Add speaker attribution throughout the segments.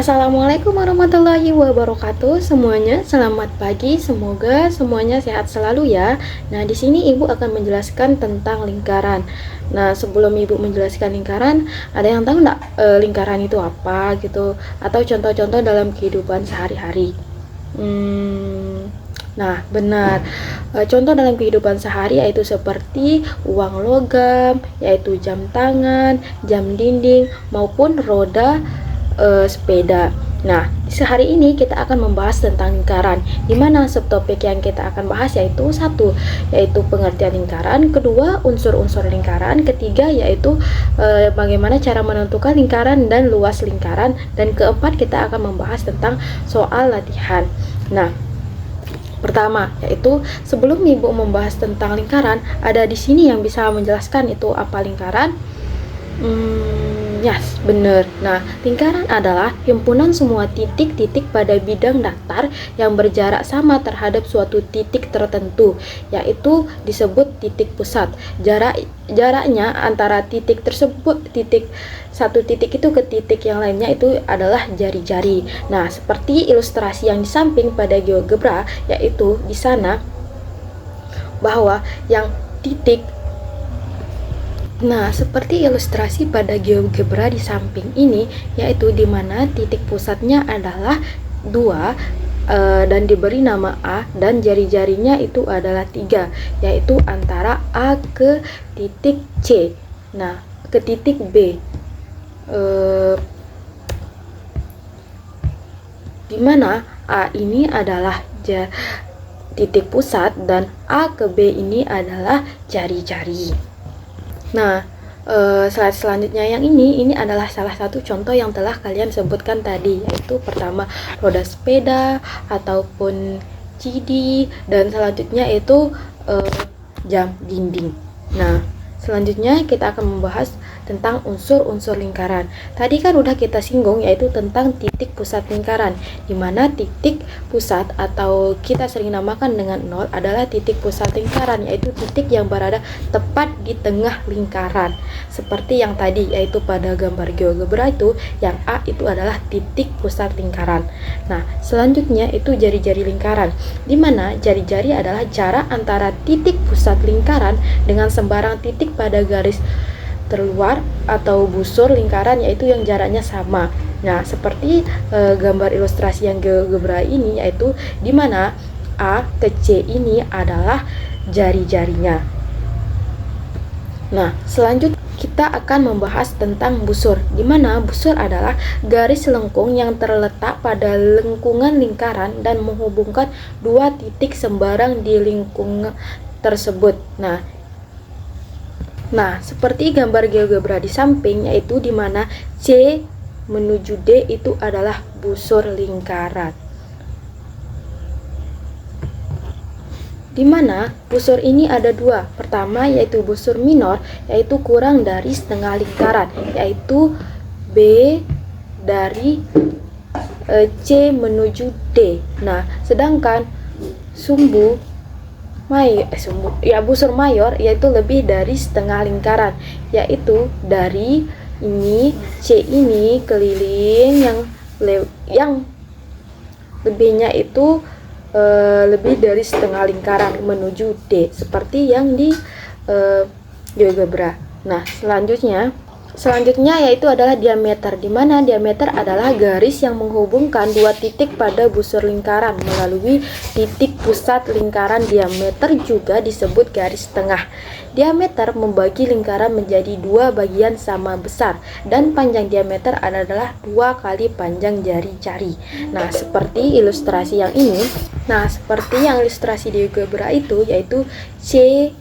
Speaker 1: Assalamualaikum warahmatullahi wabarakatuh semuanya. Selamat pagi, semoga semuanya sehat selalu ya. Nah, di sini Ibu akan menjelaskan tentang lingkaran. Nah, sebelum Ibu menjelaskan lingkaran, ada yang tahu nggak lingkaran itu apa gitu? Atau contoh-contoh dalam kehidupan sehari-hari? Nah, benar. Contoh dalam kehidupan sehari yaitu seperti uang logam, yaitu jam tangan, jam dinding, maupun roda sepeda. Nah, sehari ini kita akan membahas tentang lingkaran, di mana subtopik yang kita akan bahas yaitu satu, yaitu pengertian lingkaran, kedua unsur-unsur lingkaran, ketiga yaitu bagaimana cara menentukan lingkaran dan luas lingkaran, dan keempat kita akan membahas tentang soal latihan. Nah, pertama yaitu sebelum Ibu membahas tentang lingkaran, ada di sini yang bisa menjelaskan itu apa lingkaran? Yes, benar. Nah, lingkaran adalah himpunan semua titik-titik pada bidang datar yang berjarak sama terhadap suatu titik tertentu, yaitu disebut titik pusat. Jaraknya antara titik tersebut, satu titik itu ke titik yang lainnya itu adalah jari-jari. Nah, seperti ilustrasi yang di samping pada GeoGebra, yaitu di sana bahwa yang titik. Nah, seperti ilustrasi pada GeoGebra di samping ini, yaitu di mana titik pusatnya adalah 2 dan diberi nama A, dan jari-jarinya itu adalah 3, yaitu antara A ke titik C. Nah, ke titik B. Di mana A ini adalah titik pusat dan A ke B ini adalah jari-jari. Nah, slide selanjutnya yang ini adalah salah satu contoh yang telah kalian sebutkan tadi, yaitu pertama roda sepeda ataupun CD, dan selanjutnya itu jam dinding. Nah, selanjutnya kita akan membahas tentang unsur-unsur lingkaran. Tadi kan udah kita singgung, yaitu tentang titik pusat lingkaran, di mana titik pusat atau kita sering namakan dengan 0 adalah titik pusat lingkaran, yaitu titik yang berada tepat di tengah lingkaran. Seperti yang tadi, yaitu pada gambar GeoGebra itu, yang A itu adalah titik pusat lingkaran. Nah, selanjutnya itu jari-jari lingkaran, di mana jari-jari adalah jarak antara titik pusat lingkaran dengan sembarang titik pada garis terluar atau busur lingkaran, yaitu yang jaraknya sama. Nah, seperti gambar ilustrasi yang GeoGebra ini, yaitu di mana A ke C ini adalah jari-jarinya. Nah, selanjutnya kita akan membahas tentang busur, di mana busur adalah garis lengkung yang terletak pada lengkungan lingkaran dan menghubungkan dua titik sembarang di lingkungan tersebut. Nah, seperti gambar GeoGebra di samping, yaitu di mana C menuju D itu adalah busur lingkaran. Di mana busur ini ada dua. Pertama yaitu busur minor, yaitu kurang dari setengah lingkaran, yaitu B dari C menuju D. Nah, sedangkan busur mayor yaitu lebih dari setengah lingkaran, yaitu dari ini C ini keliling yang lebihnya itu lebih dari setengah lingkaran menuju D, seperti yang di GeoGebra. Nah, selanjutnya yaitu adalah diameter, di mana diameter adalah garis yang menghubungkan dua titik pada busur lingkaran melalui titik pusat lingkaran. Diameter juga disebut garis tengah. Diameter membagi lingkaran menjadi dua bagian sama besar, dan panjang diameter adalah 2 kali panjang jari-jari. Nah, seperti ilustrasi yang ini. Nah, seperti yang ilustrasi di GeoGebra itu, yaitu C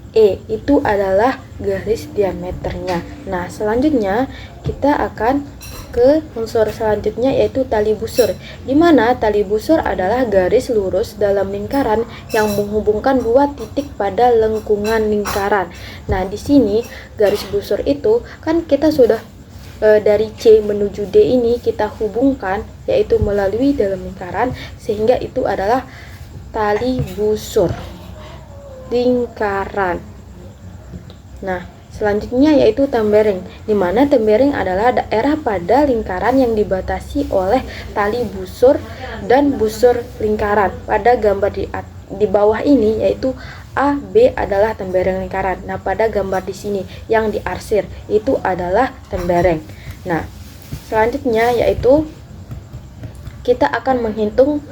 Speaker 1: E itu adalah garis diameternya. Nah, selanjutnya kita akan ke unsur selanjutnya, yaitu tali busur, di mana tali busur adalah garis lurus dalam lingkaran yang menghubungkan dua titik pada lengkungan lingkaran. Nah, di sini garis busur itu kan kita sudah dari C menuju D ini kita hubungkan, yaitu melalui dalam lingkaran, sehingga itu adalah tali busur lingkaran. Nah, selanjutnya yaitu tempering, di mana tempering adalah daerah pada lingkaran yang dibatasi oleh tali busur dan busur lingkaran. Pada gambar di bawah ini yaitu A, B adalah tempering lingkaran. Nah, pada gambar di sini yang diarsir itu adalah tempering. Nah, selanjutnya yaitu kita akan menghitung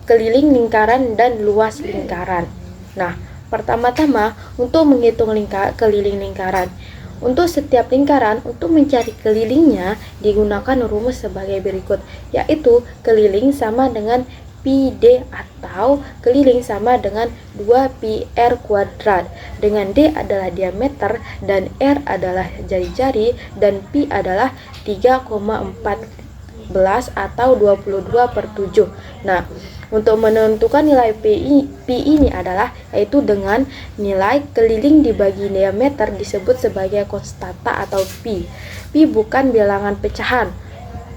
Speaker 1: keliling lingkaran dan luas lingkaran. Nah, pertama-tama untuk menghitung keliling lingkaran. Untuk setiap lingkaran, untuk mencari kelilingnya digunakan rumus sebagai berikut, yaitu keliling sama dengan pi d atau keliling sama dengan 2pi r kuadrat, dengan d adalah diameter dan r adalah jari-jari dan pi adalah 3,14 atau 22/7. Nah, untuk menentukan nilai pi ini adalah yaitu dengan nilai keliling dibagi diameter disebut sebagai konstanta atau pi. Pi bukan bilangan pecahan.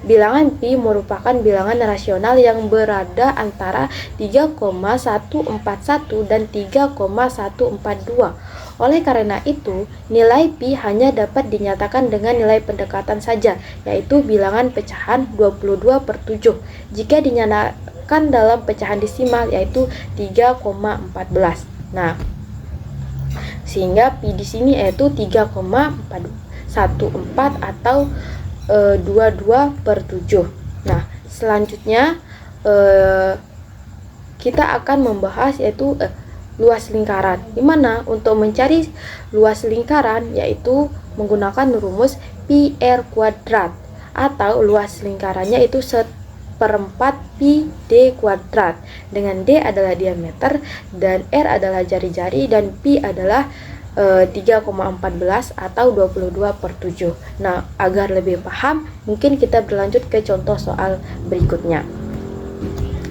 Speaker 1: Bilangan pi merupakan bilangan rasional yang berada antara 3,141 dan 3,142. Oleh karena itu, nilai pi hanya dapat dinyatakan dengan nilai pendekatan saja, yaitu bilangan pecahan 22/7. Jika dinyatakan dalam pecahan desimal yaitu 3,14. Nah, sehingga pi di sini yaitu 3,414 atau 22/7. Nah, selanjutnya kita akan membahas yaitu luas lingkaran, dimana untuk mencari luas lingkaran yaitu menggunakan rumus pi r kuadrat, atau luas lingkarannya itu 1/4 pi d kuadrat, dengan d adalah diameter dan r adalah jari-jari dan pi adalah 3,14 atau 22/7. Nah, agar lebih paham, mungkin kita berlanjut ke contoh soal berikutnya.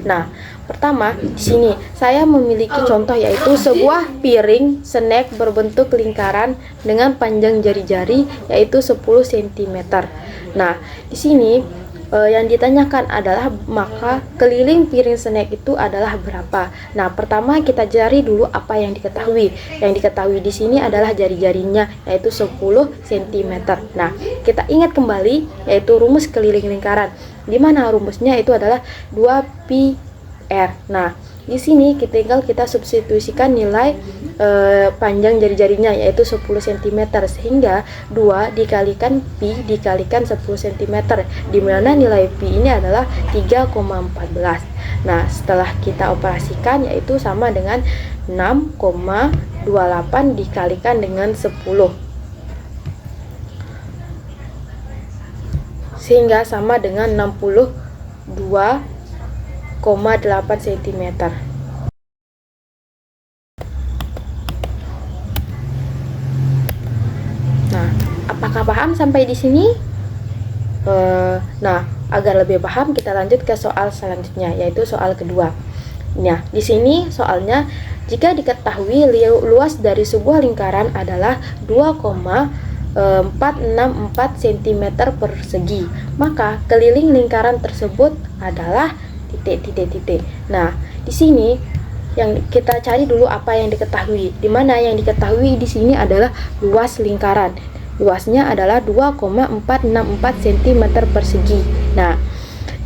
Speaker 1: Nah, pertama di sini saya memiliki contoh yaitu sebuah piring snack berbentuk lingkaran dengan panjang jari-jari yaitu 10 cm. Nah, di sini yang ditanyakan adalah maka keliling piring snack itu adalah berapa. Nah, pertama kita cari dulu apa yang diketahui. Yang diketahui di sini adalah jari-jarinya yaitu 10 cm. Nah, kita ingat kembali yaitu rumus keliling lingkaran, di mana rumusnya itu adalah 2pi r. Nah, di sini tinggal kita substitusikan nilai panjang jari-jarinya yaitu 10 cm, sehingga 2 dikalikan pi dikalikan 10 cm, di mana nilai pi ini adalah 3,14. Nah, setelah kita operasikan yaitu sama dengan 6,28 dikalikan dengan 10, sehingga sama dengan 62,8 cm. Nah, apakah paham sampai di sini? Nah, agar lebih paham kita lanjut ke soal selanjutnya yaitu soal kedua. Nah, di sini soalnya jika diketahui luas dari sebuah lingkaran adalah 2,464 cm persegi, maka keliling lingkaran tersebut adalah titik. Nah, di sini yang kita cari dulu apa yang diketahui, di mana yang diketahui di sini adalah luas lingkaran. Luasnya adalah 2,464 cm persegi. Nah,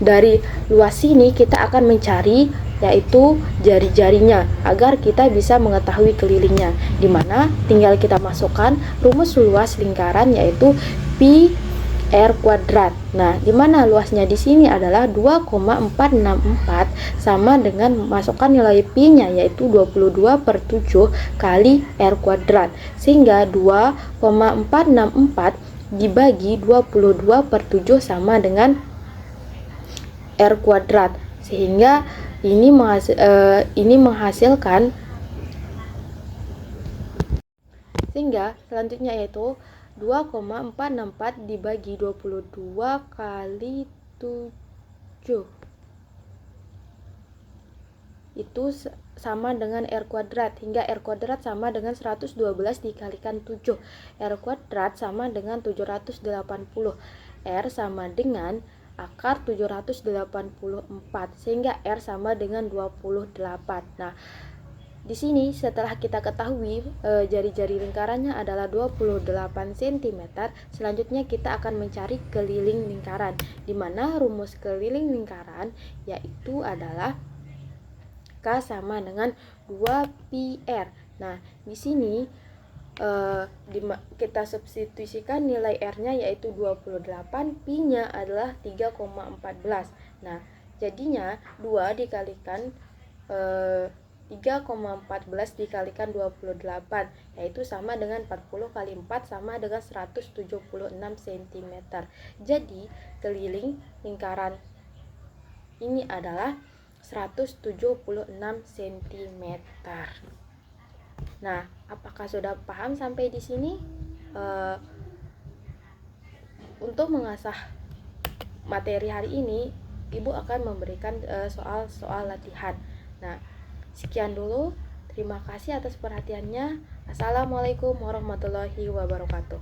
Speaker 1: dari luas ini kita akan mencari yaitu jari-jarinya agar kita bisa mengetahui kelilingnya, di mana tinggal kita masukkan rumus luas lingkaran yaitu pi r kuadrat. Nah, di mana luasnya di sini adalah 2,464 sama dengan masukkan nilai pi-nya yaitu 22/7 kali r kuadrat, sehingga 2,464 dibagi 22/7 sama dengan r kuadrat, sehingga ini menghasilkan sehingga selanjutnya yaitu 2,464 dibagi 22 kali 7 itu sama dengan r kuadrat, hingga r kuadrat sama dengan 112 dikalikan 7. R kuadrat sama dengan 780. R sama dengan akar 784, sehingga R sama dengan 28. Nah, di sini setelah kita ketahui jari-jari lingkarannya adalah 28 cm, selanjutnya kita akan mencari keliling lingkaran, di mana rumus keliling lingkaran yaitu adalah K sama dengan 2 pi R. Nah, di sini kita substitusikan nilai R-nya yaitu 28, pi-nya adalah 3,14. Nah, jadinya 2 dikalikan 3,14 dikalikan 28 yaitu sama dengan 40 kali 4 sama dengan 176 cm. Jadi keliling lingkaran ini adalah 176 cm. Nah, apakah sudah paham sampai di sini? Untuk mengasah materi hari ini, Ibu akan memberikan soal-soal latihan. Nah, sekian dulu. Terima kasih atas perhatiannya. Assalamualaikum warahmatullahi wabarakatuh.